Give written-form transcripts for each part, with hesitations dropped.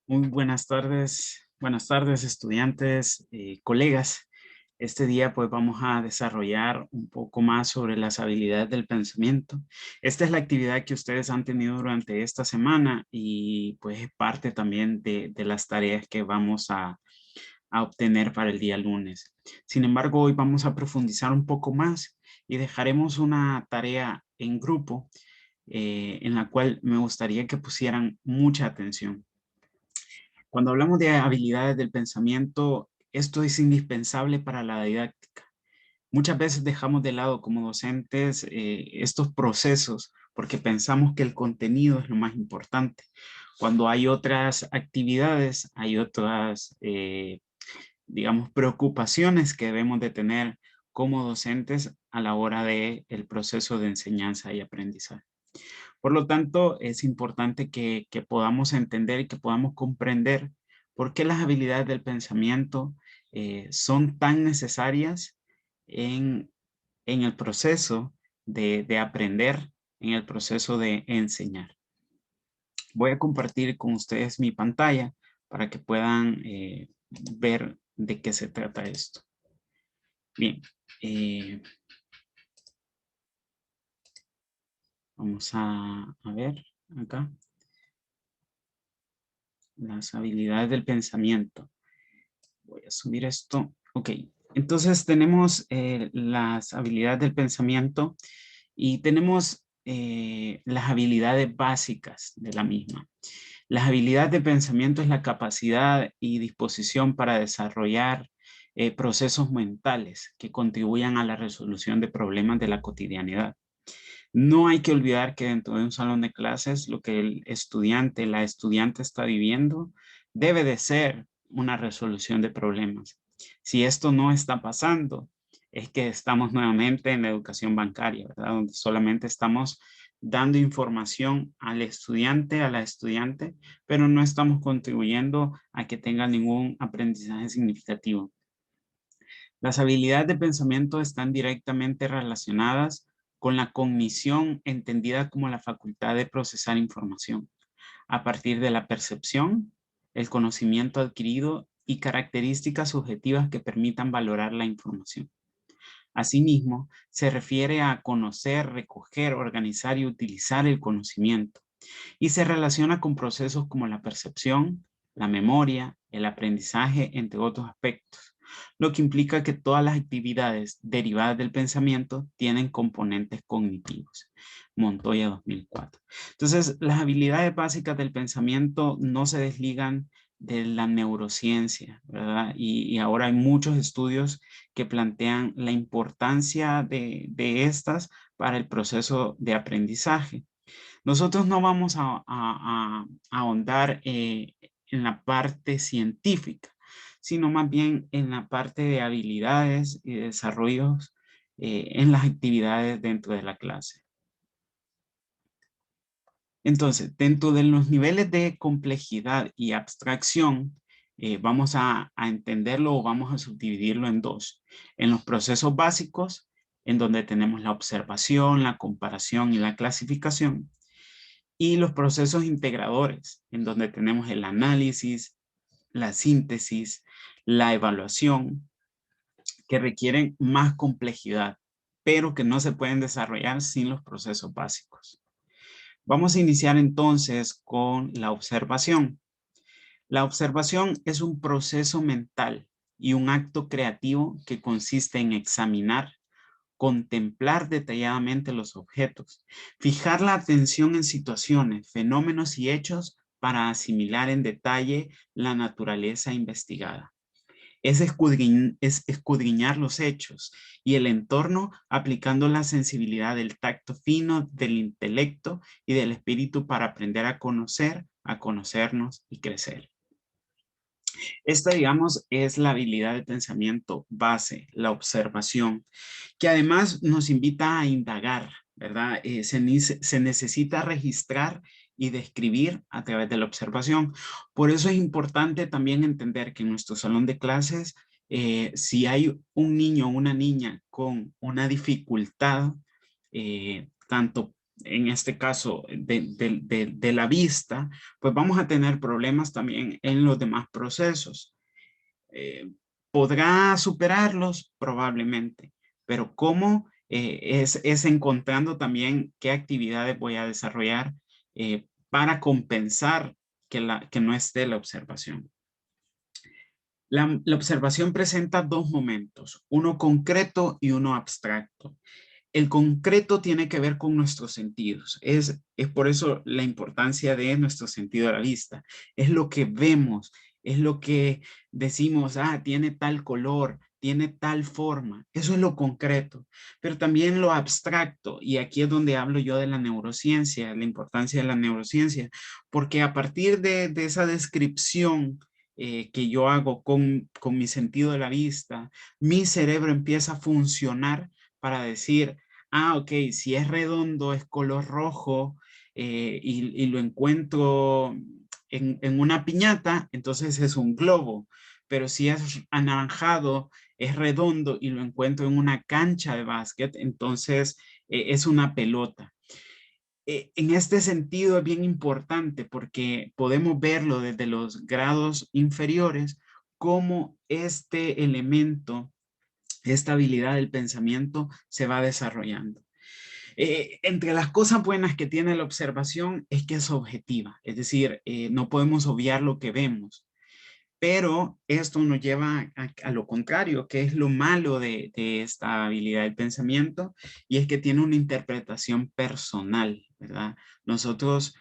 Muy buenas tardes estudiantes, colegas. Este día pues vamos a desarrollar un poco más sobre las habilidades del pensamiento. Esta es la actividad que ustedes han tenido durante esta semana y pues es parte también de las tareas que vamos a obtener para el día lunes. Sin embargo, hoy vamos a profundizar un poco más y dejaremos una tarea en grupo en la cual me gustaría que pusieran mucha atención. Cuando hablamos de habilidades del pensamiento, esto es indispensable para la didáctica. Muchas veces dejamos de lado como docentes estos procesos porque pensamos que el contenido es lo más importante. Cuando hay otras actividades, hay otras, digamos, preocupaciones que debemos de tener como docentes a la hora del proceso de enseñanza y aprendizaje. Por lo tanto, es importante que podamos entender y que podamos comprender por qué las habilidades del pensamiento son tan necesarias en, en el proceso de aprender, en el proceso de enseñar. Voy a compartir con ustedes mi pantalla para que puedan ver de qué se trata esto. Bien, vamos a ver acá. Las habilidades del pensamiento. Voy a subir esto. Ok, entonces tenemos las habilidades del pensamiento y tenemos las habilidades básicas de la misma. Las habilidades de pensamiento es la capacidad y disposición para desarrollar procesos mentales que contribuyan a la resolución de problemas de la cotidianidad. No hay que olvidar que dentro de un salón de clases lo que el estudiante, la estudiante está viviendo debe de ser una resolución de problemas. Si esto no está pasando, es que estamos nuevamente en la educación bancaria, ¿verdad? Donde solamente estamos dando información al estudiante, a la estudiante, pero no estamos contribuyendo a que tenga ningún aprendizaje significativo. Las habilidades de pensamiento están directamente relacionadas con la cognición entendida como la facultad de procesar información a partir de la percepción, el conocimiento adquirido y características subjetivas que permitan valorar la información. Asimismo, se refiere a conocer, recoger, organizar y utilizar el conocimiento y se relaciona con procesos como la percepción, la memoria, el aprendizaje, entre otros aspectos, lo que implica que todas las actividades derivadas del pensamiento tienen componentes cognitivos. Montoya 2004. Entonces, las habilidades básicas del pensamiento no se desligan de la neurociencia, ¿verdad? Y ahora hay muchos estudios que plantean la importancia de estas para el proceso de aprendizaje. Nosotros no vamos a ahondar en la parte científica, sino más bien en la parte de habilidades y desarrollos en las actividades dentro de la clase. Entonces, dentro de los niveles de complejidad y abstracción, vamos a entenderlo o vamos a subdividirlo en dos. En los procesos básicos, en donde tenemos la observación, la comparación y la clasificación, y los procesos integradores, en donde tenemos el análisis, la síntesis, la evaluación, que requieren más complejidad, pero que no se pueden desarrollar sin los procesos básicos. Vamos a iniciar entonces con la observación. La observación es un proceso mental y un acto creativo que consiste en examinar, contemplar detalladamente los objetos, fijar la atención en situaciones, fenómenos y hechos para asimilar en detalle la naturaleza investigada. Es escudriñar los hechos y el entorno aplicando la sensibilidad del tacto fino, del intelecto y del espíritu para aprender a conocer, a conocernos y crecer. Esta, digamos, es la habilidad de pensamiento base, la observación, que además nos invita a indagar, ¿verdad? Se necesita registrar y describir a través de la observación. Por eso es importante también entender que en nuestro salón de clases, si hay un niño o una niña con una dificultad, tanto en este caso de la vista, pues vamos a tener problemas también en los demás procesos. ¿Podrá superarlos? Probablemente, pero ¿cómo? Es encontrando también qué actividades voy a desarrollar para compensar que no esté la observación. La observación presenta dos momentos, uno concreto y uno abstracto. El concreto tiene que ver con nuestros sentidos. Es por eso la importancia de nuestro sentido de la vista. Es lo que vemos, es lo que decimos, ah, tiene tal color, tiene tal forma. Eso es lo concreto. Pero también lo abstracto, y aquí es donde hablo yo de la neurociencia, la importancia de la neurociencia, porque a partir de esa descripción que yo hago con mi sentido de la vista, mi cerebro empieza a funcionar para decir, ah, ok, si es redondo, es color rojo y lo encuentro en una piñata, entonces es un globo. Pero si es anaranjado, es redondo y lo encuentro en una cancha de básquet, entonces es una pelota. En este sentido es bien importante porque podemos verlo desde los grados inferiores, cómo este elemento, esta habilidad del pensamiento se va desarrollando. Entre las cosas buenas que tiene la observación es que es objetiva, es decir, no podemos obviar lo que vemos, pero esto nos lleva a lo contrario, que es lo malo de esta habilidad del pensamiento, y es que tiene una interpretación personal, ¿verdad? Nosotros,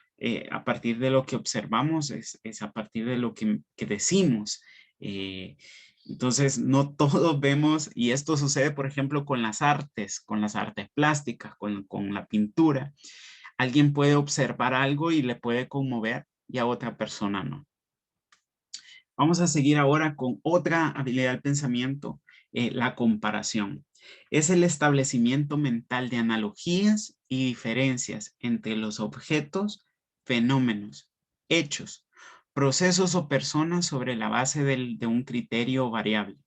a partir de lo que observamos, es a partir de lo que decimos. Eh, entonces, no todos vemos, y esto sucede, por ejemplo, con las artes plásticas, con la pintura. Alguien puede observar algo y le puede conmover y a otra persona no. Vamos a seguir ahora con otra habilidad del pensamiento, la comparación. Es el establecimiento mental de analogías y diferencias entre los objetos, fenómenos, hechos, procesos o personas sobre la base de un criterio variable.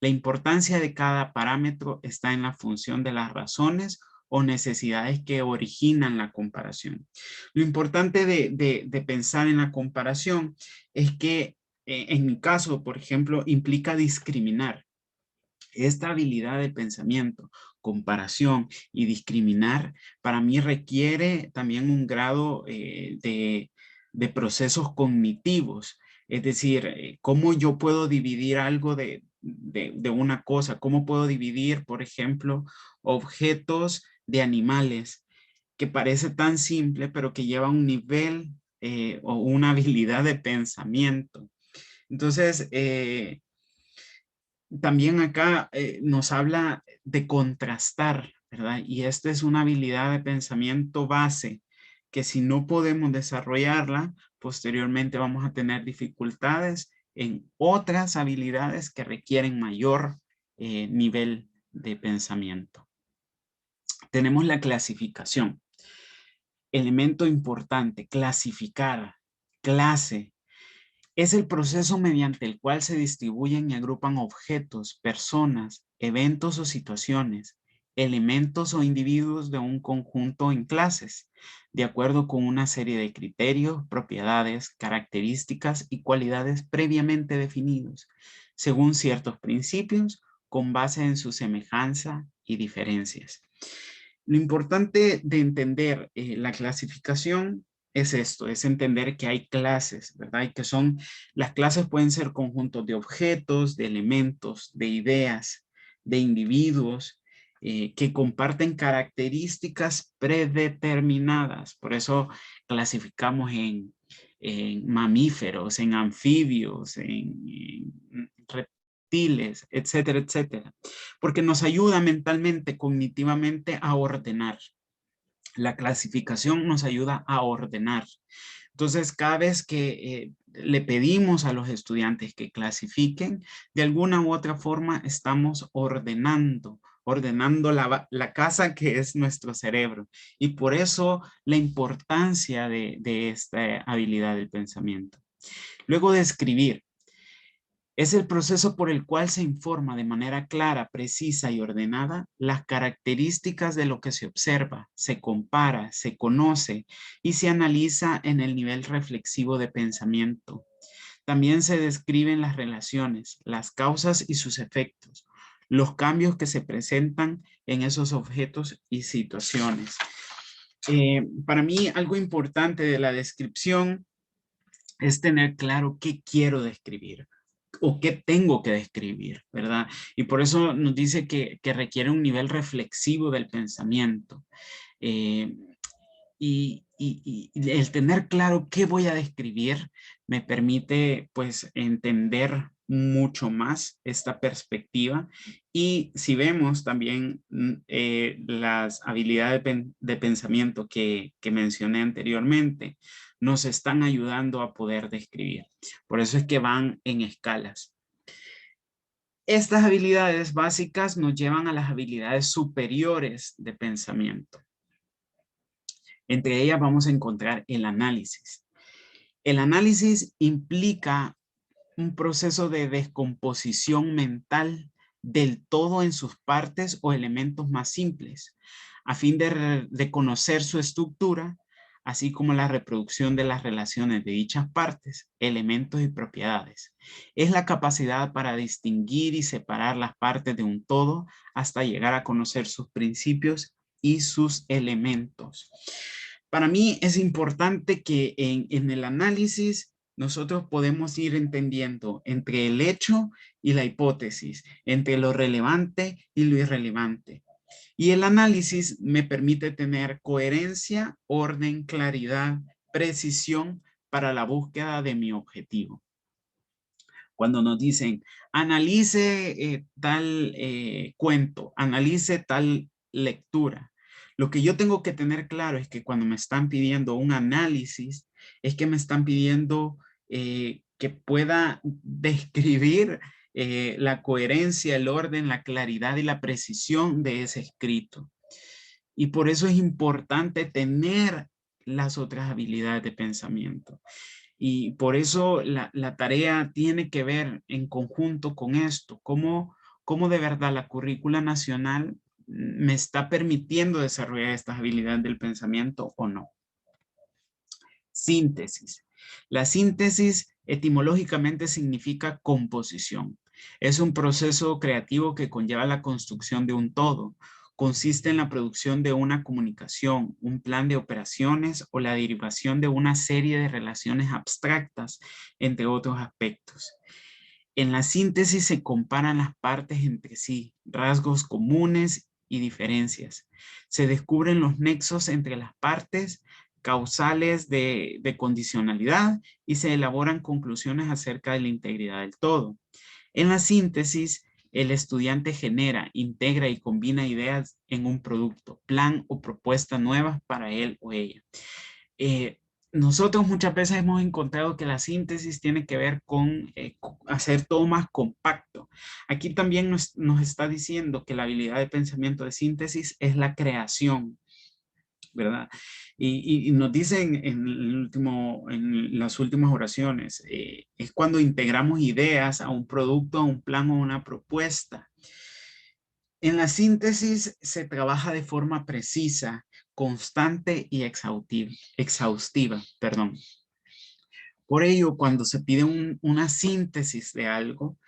La importancia de cada parámetro está en la función de las razones o necesidades que originan la comparación. Lo importante de pensar en la comparación es que en mi caso, por ejemplo, implica discriminar. Esta habilidad de pensamiento, comparación y discriminar, para mí requiere también un grado de procesos cognitivos. Es decir, cómo yo puedo dividir algo de una cosa, cómo puedo dividir, por ejemplo, objetos de animales, que parece tan simple, pero que lleva un nivel o una habilidad de pensamiento. Entonces, también acá nos habla de contrastar, ¿verdad? Y esta es una habilidad de pensamiento base que si no podemos desarrollarla, posteriormente vamos a tener dificultades en otras habilidades que requieren mayor nivel de pensamiento. Tenemos la clasificación. Elemento importante, clasificar, clase, es el proceso mediante el cual se distribuyen y agrupan objetos, personas, eventos o situaciones, elementos o individuos de un conjunto en clases, de acuerdo con una serie de criterios, propiedades, características y cualidades previamente definidos, según ciertos principios, con base en su semejanza y diferencias. Lo importante de entender la clasificación es esto, es entender que hay clases, ¿verdad? Y que las clases pueden ser conjuntos de objetos, de elementos, de ideas, de individuos, que comparten características predeterminadas. Por eso clasificamos en mamíferos, en anfibios, en reptiles, etcétera, etcétera. Porque nos ayuda mentalmente, cognitivamente a ordenar. La clasificación nos ayuda a ordenar. Entonces, cada vez que le pedimos a los estudiantes que clasifiquen, de alguna u otra forma estamos ordenando la casa que es nuestro cerebro. Y por eso la importancia de esta habilidad del pensamiento. Luego de escribir, Es el proceso por el cual se informa de manera clara, precisa y ordenada las características de lo que se observa, se compara, se conoce y se analiza en el nivel reflexivo de pensamiento. También se describen las relaciones, las causas y sus efectos, los cambios que se presentan en esos objetos y situaciones. Para mí, algo importante de la descripción es tener claro qué quiero describir o qué tengo que describir, ¿verdad? Y por eso nos dice que requiere un nivel reflexivo del pensamiento. Eh, y el tener claro qué voy a describir me permite pues entender mucho más esta perspectiva. Y si vemos también las habilidades de pensamiento que mencioné anteriormente, nos están ayudando a poder describir. Por eso es que van en escalas. Estas habilidades básicas nos llevan a las habilidades superiores de pensamiento. Entre ellas vamos a encontrar el análisis. El análisis implica un proceso de descomposición mental del todo en sus partes o elementos más simples, a fin de conocer su estructura, así como la reproducción de las relaciones de dichas partes, elementos y propiedades. Es la capacidad para distinguir y separar las partes de un todo hasta llegar a conocer sus principios y sus elementos. Para mí es importante que en el análisis nosotros podemos ir entendiendo entre el hecho y la hipótesis, entre lo relevante y lo irrelevante. Y el análisis me permite tener coherencia, orden, claridad, precisión para la búsqueda de mi objetivo. Cuando nos dicen, analice tal cuento, analice tal lectura. Lo que yo tengo que tener claro es que cuando me están pidiendo un análisis, es que me están pidiendo que pueda describir la coherencia, el orden, la claridad y la precisión de ese escrito. Y por eso es importante tener las otras habilidades de pensamiento. Y por eso la tarea tiene que ver en conjunto con esto, cómo de verdad la currícula nacional me está permitiendo desarrollar estas habilidades del pensamiento o no. Síntesis. La síntesis etimológicamente significa composición. Es un proceso creativo que conlleva la construcción de un todo. Consiste en la producción de una comunicación, un plan de operaciones o la derivación de una serie de relaciones abstractas, entre otros aspectos. En la síntesis se comparan las partes entre sí, rasgos comunes y diferencias. Se descubren los nexos entre las partes, causales de condicionalidad y se elaboran conclusiones acerca de la integridad del todo. En la síntesis, el estudiante genera, integra y combina ideas en un producto, plan o propuesta nuevas para él o ella. Nosotros muchas veces hemos encontrado que la síntesis tiene que ver con hacer todo más compacto. Aquí también nos está diciendo que la habilidad de pensamiento de síntesis es la creación, ¿verdad? Y nos dicen en las últimas oraciones, es cuando integramos ideas a un producto, a un plan o una propuesta. En la síntesis se trabaja de forma precisa, constante y exhaustiva. Perdón. Por ello, cuando se pide una síntesis de algo,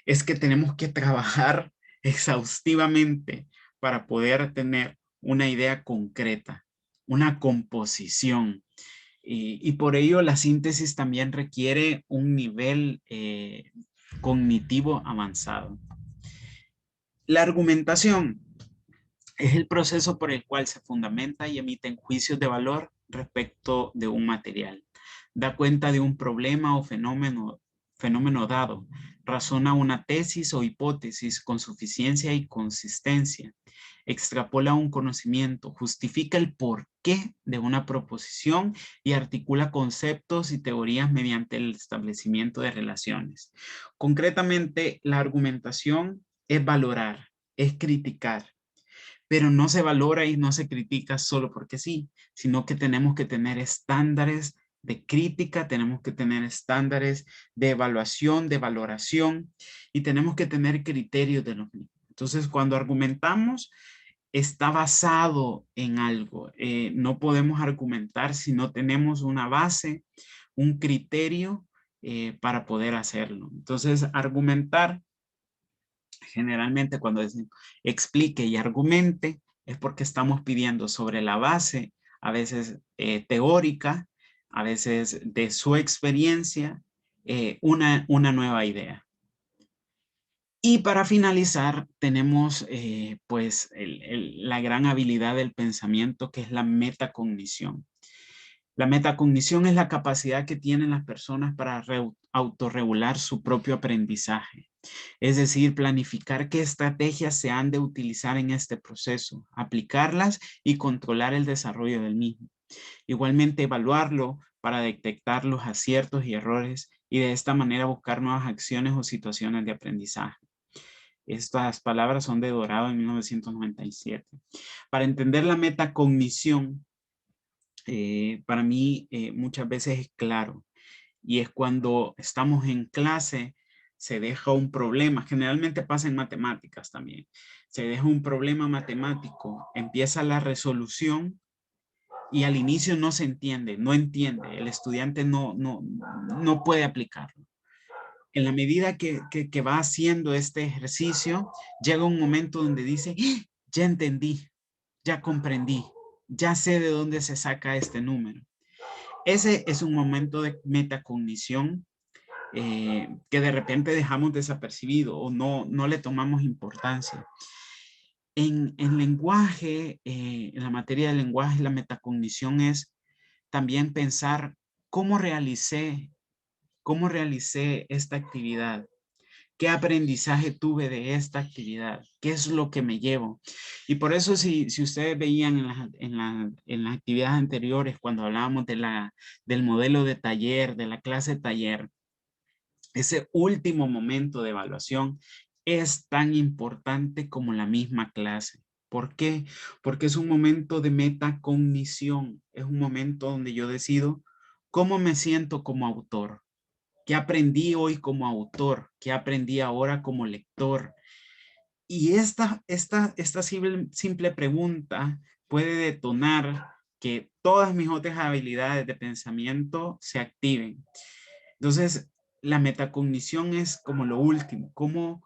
es que tenemos que trabajar exhaustivamente para poder tener una idea concreta, una composición. Y por ello la síntesis también requiere un nivel cognitivo avanzado. La argumentación es el proceso por el cual se fundamenta y emiten juicios de valor respecto de un material. Da cuenta de un problema o fenómeno dado. Razona una tesis o hipótesis con suficiencia y consistencia. Extrapola un conocimiento. Justifica el porqué de una proposición y articula conceptos y teorías mediante el establecimiento de relaciones. Concretamente, la argumentación es valorar, es criticar, pero no se valora y no se critica solo porque sí, sino que tenemos que tener estándares de crítica, tenemos que tener estándares de evaluación, de valoración y tenemos que tener criterios de los mismos. Entonces, cuando argumentamos, está basado en algo. No podemos argumentar si no tenemos una base, un criterio para poder hacerlo. Entonces, argumentar, generalmente cuando dicen explique y argumente, es porque estamos pidiendo sobre la base, a veces teórica, a veces de su experiencia, una nueva idea. Y para finalizar, tenemos pues la gran habilidad del pensamiento, que es la metacognición. La metacognición es la capacidad que tienen las personas para autorregular su propio aprendizaje. Es decir, planificar qué estrategias se han de utilizar en este proceso, aplicarlas y controlar el desarrollo del mismo. Igualmente, evaluarlo para detectar los aciertos y errores y de esta manera buscar nuevas acciones o situaciones de aprendizaje. Estas palabras son de Dorado en 1997. Para entender la metacognición, para mí muchas veces es claro, y es cuando estamos en clase, se deja un problema, generalmente pasa en matemáticas también, se deja un problema matemático, empieza la resolución y al inicio no se entiende, no entiende, el estudiante no puede aplicarlo. En la medida que va haciendo este ejercicio, llega un momento donde dice, ¡ah! Ya entendí, ya comprendí, ya sé de dónde se saca este número. Ese es un momento de metacognición que de repente dejamos desapercibido o no le tomamos importancia. En lenguaje, en la materia del lenguaje, la metacognición es también pensar cómo realicé esta actividad. ¿Qué aprendizaje tuve de esta actividad? ¿Qué es lo que me llevo? Y por eso si ustedes veían en las actividades anteriores, cuando hablábamos del modelo de taller, de la clase taller, ese último momento de evaluación es tan importante como la misma clase. ¿Por qué? Porque es un momento de metacognición, es un momento donde yo decido cómo me siento como autor. ¿Qué aprendí hoy como autor? ¿Qué aprendí ahora como lector? Y esta simple pregunta puede detonar que todas mis otras habilidades de pensamiento se activen. Entonces, la metacognición es como lo último. ¿Cómo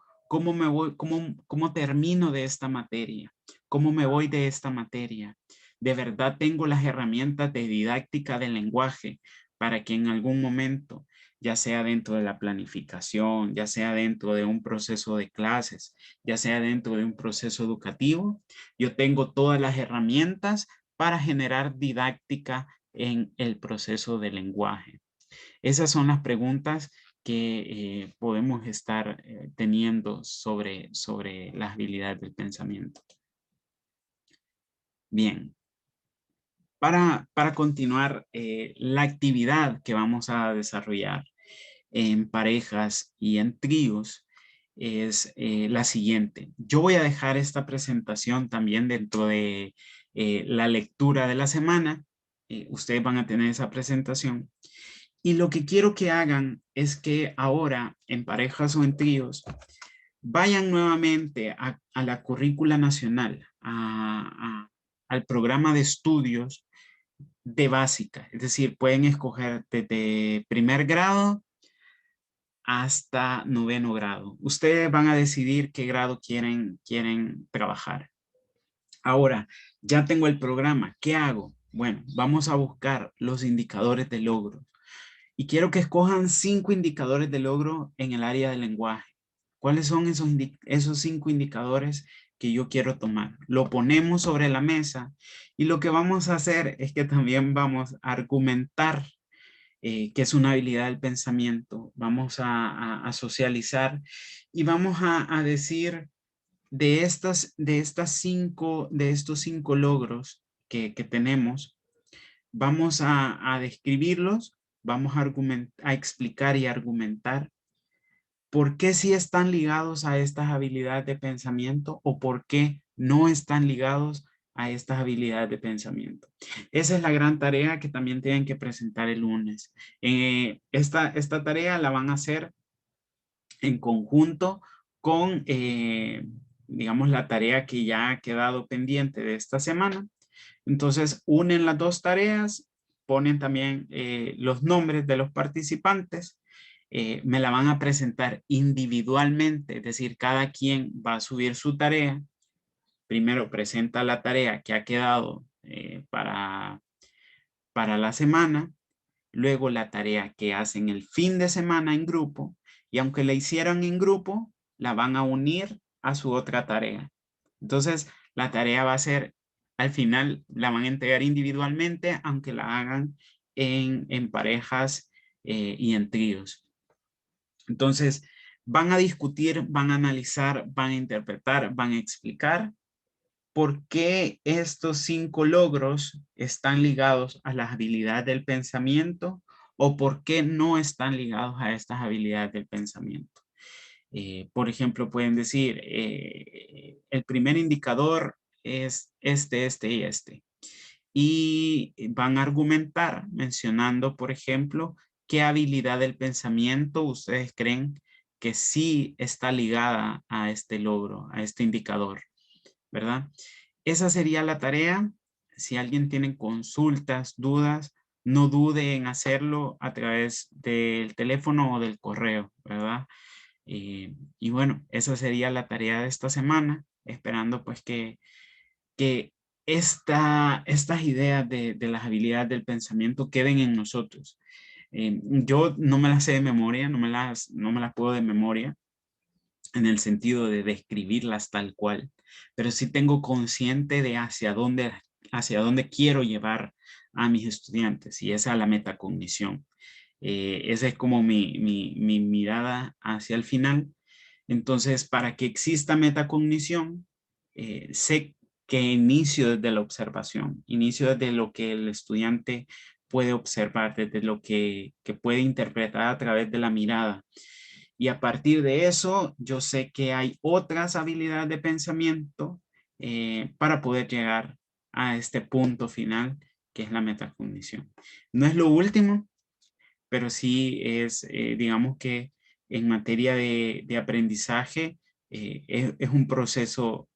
me voy, cómo termino de esta materia? ¿Cómo me voy de esta materia? ¿De verdad tengo las herramientas de didáctica del lenguaje para que en algún momento, ya sea dentro de la planificación, ya sea dentro de un proceso de clases, ya sea dentro de un proceso educativo, yo tengo todas las herramientas para generar didáctica en el proceso de lenguaje? Esas son las preguntas que podemos estar teniendo sobre las habilidades del pensamiento. Bien, para continuar, la actividad que vamos a desarrollar en parejas y en tríos es la siguiente. Yo voy a dejar esta presentación también dentro de la lectura de la semana. Ustedes van a tener esa presentación. Y lo que quiero que hagan es que ahora en parejas o en tríos vayan nuevamente a la currícula nacional, al programa de estudios de básica. Es decir, pueden escoger desde primer grado hasta noveno grado. Ustedes van a decidir qué grado quieren trabajar. Ahora, ya tengo el programa. ¿Qué hago? Bueno, vamos a buscar los indicadores de logro. Y quiero que escojan 5 indicadores de logro en el área del lenguaje. ¿Cuáles son esos 5 indicadores que yo quiero tomar? Lo ponemos sobre la mesa y lo que vamos a hacer es que también vamos a argumentar que es una habilidad del pensamiento. Vamos a socializar y vamos a decir de estos 5 logros que tenemos, vamos a describirlos, vamos a explicar y argumentar por qué sí están ligados a estas habilidades de pensamiento o por qué no están ligados a estas habilidades de pensamiento. Esa es la gran tarea que también tienen que presentar el lunes. Esta tarea la van a hacer en conjunto con, digamos, la tarea que ya ha quedado pendiente de esta semana. Entonces, unen las dos tareas, ponen también los nombres de los participantes, me la van a presentar individualmente, es decir, cada quien va a subir su tarea. Primero presenta la tarea que ha quedado para la semana, luego la tarea que hacen el fin de semana en grupo, y aunque la hicieron en grupo, la van a unir a su otra tarea. Entonces, la tarea va a ser, al final, la van a entregar individualmente, aunque la hagan en parejas y en tríos. Entonces, van a discutir, van a analizar, van a interpretar, van a explicar por qué estos 5 logros están ligados a las habilidades del pensamiento o por qué no están ligados a estas habilidades del pensamiento. Por ejemplo, pueden decir, el primer indicador es este y este. Y van a argumentar mencionando, por ejemplo, qué habilidad del pensamiento ustedes creen que sí está ligada a este logro, a este indicador, ¿verdad? Esa sería la tarea. Si alguien tiene consultas, dudas, no dude en hacerlo a través del teléfono o del correo, ¿verdad? Y bueno, esa sería la tarea de esta semana, esperando pues que estas ideas de las habilidades del pensamiento queden en nosotros. Yo no me las sé de memoria, no me las puedo de memoria en el sentido de describirlas tal cual, pero sí tengo consciente de hacia dónde quiero llevar a mis estudiantes y esa es la metacognición. Esa es como mi mirada hacia el final. Entonces, para que exista metacognición, sé que inicio desde la observación, inicio desde lo que el estudiante puede observar, desde lo que puede interpretar a través de la mirada. Y a partir de eso, yo sé que hay otras habilidades de pensamiento para poder llegar a este punto final, que es la metacognición. No es lo último, pero sí es, digamos que en materia de aprendizaje, es un proceso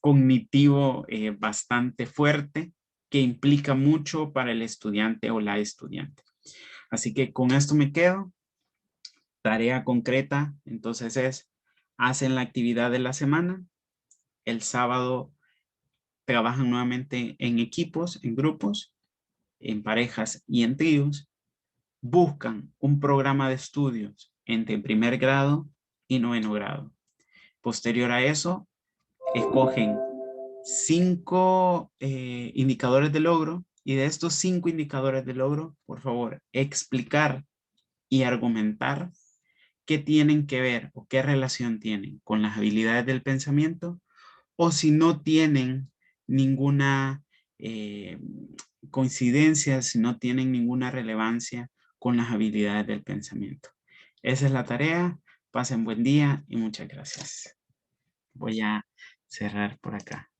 cognitivo bastante fuerte que implica mucho para el estudiante o la estudiante. Así que con esto me quedo. Tarea concreta, entonces hacen la actividad de la semana, el sábado trabajan nuevamente en equipos, en grupos, en parejas y en tríos, buscan un programa de estudios entre primer grado y noveno grado. Posterior a eso, escogen 5 indicadores de logro y de estos 5 indicadores de logro, por favor, explicar y argumentar qué tienen que ver o qué relación tienen con las habilidades del pensamiento o si no tienen ninguna eh, coincidencia, si no tienen ninguna relevancia con las habilidades del pensamiento. Esa es la tarea. Pasen buen día y muchas gracias. Voy a cerrar por acá.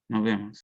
Nos vemos.